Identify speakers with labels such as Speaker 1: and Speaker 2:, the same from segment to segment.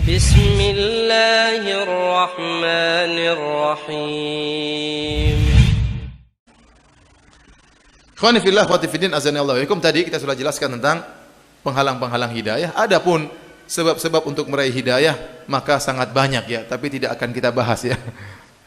Speaker 1: Bismillahirrahmanirrahim.
Speaker 2: Ikhwani fillah wa tifidin azanillahu alaikum. Tadi kita sudah jelaskan tentang penghalang-penghalang hidayah. Adapun sebab-sebab untuk meraih hidayah maka sangat banyak ya, tapi tidak akan kita bahas ya.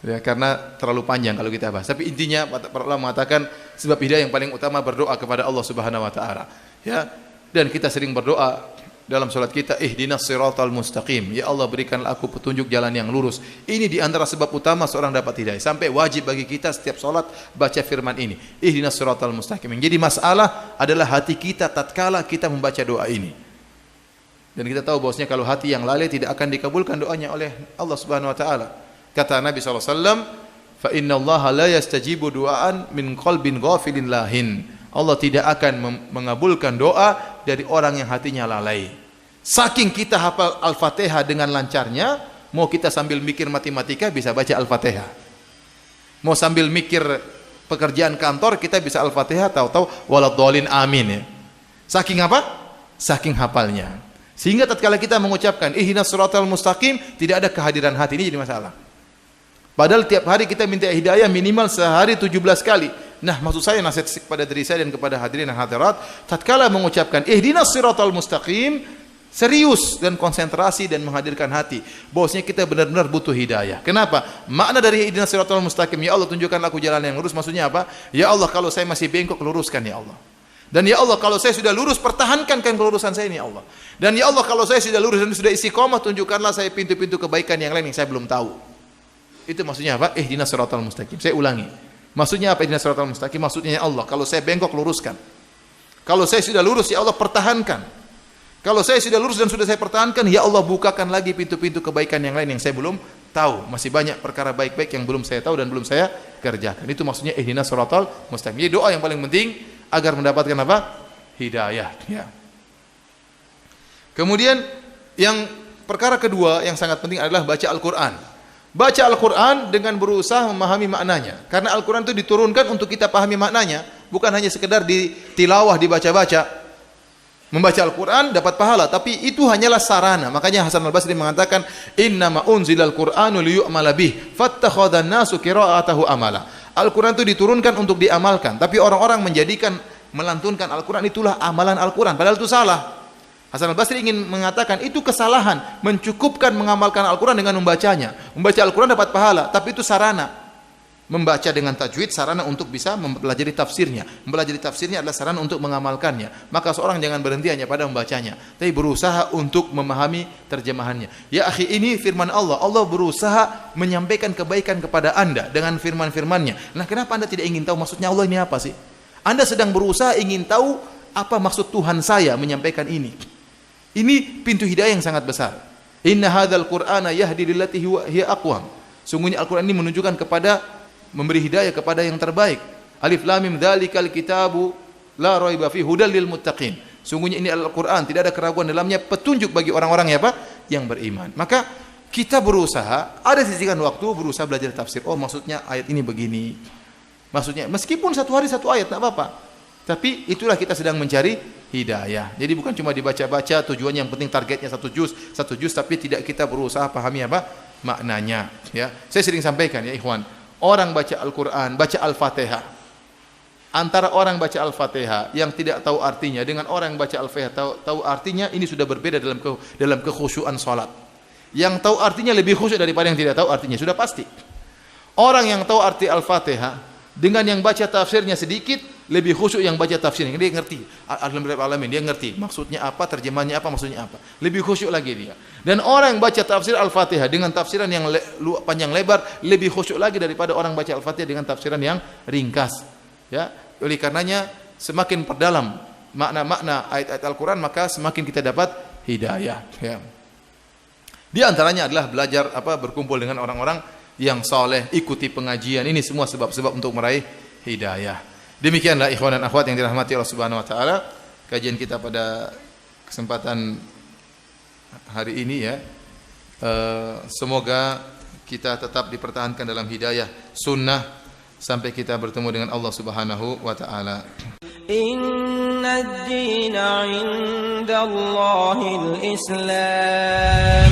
Speaker 2: Ya, karena terlalu panjang kalau kita bahas. Tapi intinya para ulama mengatakan sebab hidayah yang paling utama berdoa kepada Allah Subhanahu wa taala. Ya. Dan kita sering berdoa dalam salat kita, ihdinas siratal mustaqim. Ya Allah, berikanlah aku petunjuk jalan yang lurus. Ini di antara sebab utama seorang dapat hidayah. Sampai wajib bagi kita setiap salat baca firman ini, ihdinas siratal mustaqim. Jadi masalah adalah hati kita tatkala kita membaca doa ini. Dan kita tahu bahwasanya kalau hati yang lalai tidak akan dikabulkan doanya oleh Allah Subhanahu wa taala. Kata Nabi SAW, fa inna Allah la yastajibu du'aan min qalbin ghafilin lahin. Allah tidak akan mengabulkan doa dari orang yang hatinya lalai. Saking kita hafal Al-Fatihah dengan lancarnya, mau kita sambil mikir matematika bisa baca Al-Fatihah. Mau sambil mikir pekerjaan kantor kita bisa Al-Fatihah, tahu-tahu waladhdallin amin ya. Saking apa? Saking hafalnya. Sehingga tatkala kita mengucapkan ihdinas siratal mustaqim, tidak ada kehadiran hati, ini jadi masalah. Padahal tiap hari kita minta hidayah minimal sehari 17 kali. Nah, maksud saya nasihat kepada diri saya dan kepada hadirin dan hadirat, tatkala mengucapkan ihdinas siratal mustaqim, serius dan konsentrasi dan menghadirkan hati bahwasanya kita benar-benar butuh hidayah. Kenapa? Makna dari ihdinas siratal mustaqim, ya Allah tunjukkanlah aku jalan yang lurus, maksudnya apa? Ya Allah, kalau saya masih bengkok, luruskan ya Allah. Dan ya Allah, kalau saya sudah lurus, pertahankan kelurusan saya ini ya Allah. Dan ya Allah, kalau saya sudah lurus dan sudah istiqomah, tunjukkanlah saya pintu-pintu kebaikan yang lain yang saya belum tahu. Itu maksudnya apa? Ihdinas siratal mustaqim. Saya ulangi. Maksudnya apa ihdinas siratal mustaqim? Maksudnya ya Allah, kalau saya bengkok, luruskan. Kalau saya sudah lurus, ya Allah, pertahankan. Kalau saya sudah lurus dan sudah saya pertahankan, ya Allah, bukakan lagi pintu-pintu kebaikan yang lain yang saya belum tahu. Masih banyak perkara baik-baik yang belum saya tahu dan belum saya kerjakan. Itu maksudnya ihdinas siratal mustaqim. Jadi doa yang paling penting agar mendapatkan apa? Hidayah. Ya. Kemudian yang perkara kedua yang sangat penting adalah baca Al-Quran. Baca Al-Quran dengan berusaha memahami maknanya. Karena Al-Quran itu diturunkan untuk kita pahami maknanya, bukan hanya sekedar ditilawah, dibaca-baca. Membaca Al-Quran dapat pahala, tapi itu hanyalah sarana. Makanya Hasan Al-Basri mengatakan, innama unzilal Qur'anu liyu'mala bih, fattakhadhan nasu qira'atahu amala. Al-Quran itu diturunkan untuk diamalkan, tapi orang-orang menjadikan melantunkan Al-Quran itulah amalan Al-Quran, padahal itu salah. Hasan Al-Basri ingin mengatakan itu kesalahan, mencukupkan mengamalkan Al-Quran dengan membacanya. Membaca Al-Quran dapat pahala, tapi itu sarana. Membaca dengan tajwid sarana untuk bisa mempelajari tafsirnya. Mempelajari tafsirnya adalah sarana untuk mengamalkannya. Maka seorang jangan berhenti hanya pada membacanya, tapi berusaha untuk memahami terjemahannya. Ya akhi, ini firman Allah. Allah berusaha menyampaikan kebaikan kepada Anda dengan firman-firmannya. Nah, kenapa Anda tidak ingin tahu maksudnya Allah ini apa sih? Anda sedang berusaha ingin tahu apa maksud Tuhan saya menyampaikan ini. Ini pintu hidayah yang sangat besar. Inna hadzal Qur'ana yahdi lillati hiya aqwam. Sungguhnya Al-Qur'an ini menunjukkan kepada, memberi hidayah kepada yang terbaik. Alif lam mim dzalikal kitabu la raiba fihi hudal lil muttaqin. Sungguhnya ini Al-Qur'an, tidak ada keraguan dalamnya, petunjuk bagi orang-orang yang apa? Yang beriman. Maka kita berusaha, ada sisihkan waktu berusaha belajar tafsir. Oh, maksudnya ayat ini begini. Maksudnya meskipun satu hari satu ayat enggak apa-apa. Tapi itulah kita sedang mencari hidayah. Jadi bukan cuma dibaca-baca, tujuannya yang penting targetnya satu juz, tapi tidak kita berusaha pahami apa maknanya. Ya, saya sering sampaikan ya ikhwan, orang baca Al-Quran, baca Al-Fatihah, antara orang baca Al-Fatihah yang tidak tahu artinya dengan orang yang baca Al-Fatihah tahu artinya, ini sudah berbeda dalam kekhusyuan salat. Yang tahu artinya lebih khusyuk daripada yang tidak tahu artinya, sudah pasti. Orang yang tahu arti Al-Fatihah dengan yang baca tafsirnya sedikit lebih khusyuk yang baca tafsirnya. Dia ngerti Alhamdulillah, dia ngerti maksudnya apa, terjemahannya apa, maksudnya apa, lebih khusyuk lagi dia. Dan orang yang baca tafsir Al-Fatihah dengan tafsiran yang panjang lebar lebih khusyuk lagi daripada orang baca Al-Fatihah dengan tafsiran yang ringkas. Ya, oleh karenanya semakin perdalam makna-makna ayat-ayat Al-Quran, maka semakin kita dapat hidayah. Ya. Di antaranya adalah belajar berkumpul dengan orang-orang yang saleh, ikuti pengajian. Ini semua sebab-sebab untuk meraih hidayah. Demikianlah ikhwan dan akhwat yang dirahmati Allah Subhanahu wa taala, kajian kita pada kesempatan hari ini ya. Semoga kita tetap dipertahankan dalam hidayah sunnah sampai kita bertemu dengan Allah Subhanahu wa taala. Inna ad-dina 'inda Allahil Islam.